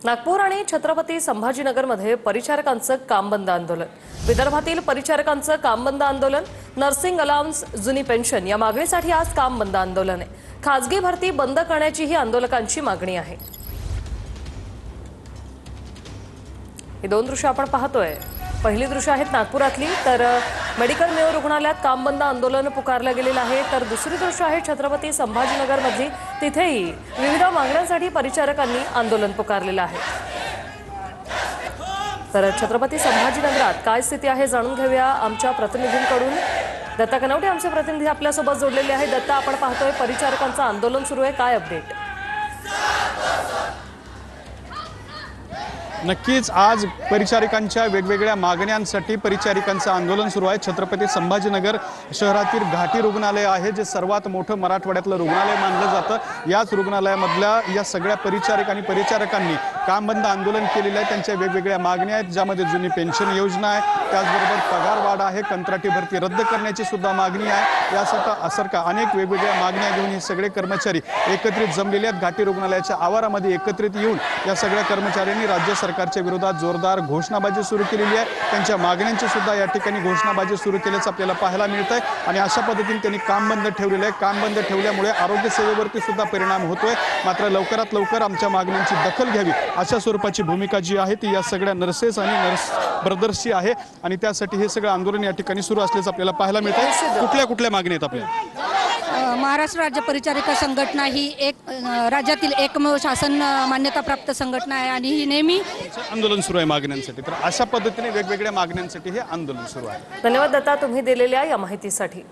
नागपूर आणि छत्रपती संभाजीनगरमध्ये परिचारकांचं काम बंद आंदोलन। विदर्भातील परिचारकांचं काम बंद आंदोलन। नर्सिंग अलाउन्स, जुनी पेन्शन या मागणीसाठी आज काम बंद आंदोलन आहे। खासगी भरती बंद करण्याची ही आंदोलकांची मागणी आहे। हे दोन दृश्य आपण पाहतोय। पहिली दृश्य आहेत नागपुरातली, तर मेडिकल मेयो रुग्णालयात काम बंद आंदोलन पुकारलं गेलेलं आहे। तर दुसरी दृश्य आहे छत्रपती संभाजीनगर मधली, तिथेही विविध मागण्यांसाठी परिचारकांनी आंदोलन पुकारलेलं आहे। तर छत्रपती संभाजीनगरात काय स्थिती आहे जाणून घेऊया आमच्या प्रतिनिधींकडून। दत्ता कनवटे आमचे प्रतिनिधी आपल्यासोबत जोडलेले आहेत। दत्ता, आपण पाहतोय परिचारकांचं आंदोलन सुरू आहे, काय अपडेट? नक्कीच आज परिचारिकांच्या वेगवेगळ्या मागण्यांसाठी परिचारिकांचं आंदोलन सुरू आहे। छत्रपती संभाजीनगर शहरातील घाटी रुग्णालय आहे, जे सर्वात मोठं मराठवाड्यातलं रुग्णालय मानलं जातं। याच रुग्णालयामधल्या या सगळ्या परिचारिक आणि परिचारकांनी काम बंद आंदोलन केलेलं आहे। त्यांच्या वेगवेगळ्या मागण्या आहेत, ज्यामध्ये जुनी पेन्शन योजना आहे, त्याचबरोबर पगार वाढ आहे, कंत्राटी भरती रद्द करण्याची सुद्धा मागणी आहे। यासारख्या अनेक वेगवेगळ्या मागण्या घेऊन हे सगळे कर्मचारी एकत्रित जमलेले आहेत। घाटी रुग्णालयाच्या आवारामध्ये एकत्रित येऊन या सगळ्या कर्मचाऱ्यांनी राज्य सरकारच्या विरोधात जोरदार घोषणाबाजी सुरू केलेली आहे। त्यांच्या मागण्यांची सुद्धा या ठिकाणी घोषणाबाजी सुरू केल्याचं आपल्याला पाहायला मिळत आहे। आणि अशा पद्धतीने त्यांनी काम बंद ठेवलेलं आहे। काम बंद ठेवल्यामुळे आरोग्य सेवेवरती सुद्धा परिणाम होतोय। मात्र लवकरात लवकर आमच्या मागण्यांची दखल घ्यावी अशा स्वरूपाची भूमिका जी आहे ती या सगळ्या नर्सेस आणि नर्स ब्रदर्सची आहे। आणि त्यासाठी हे सगळं आंदोलन या ठिकाणी सुरू असल्याचं आपल्याला पाहायला मिळत आहे। कुठल्या मागण्या आहेत आपल्या? महाराष्ट्र राज्य परिचारिका संघटना ही एक राज्यातील एकमेव शासन मान्यताप्राप्त संघटना आहे आणि ही नेहमी आंदोलन सुरू आहे मागण्यांसाठी। तर अशा पद्धतीने वेगवेगळ्या मागण्यांसाठी हे आंदोलन सुरू आहे। धन्यवाद दत्ता, तुम्ही दिलेल्या या माहितीसाठी।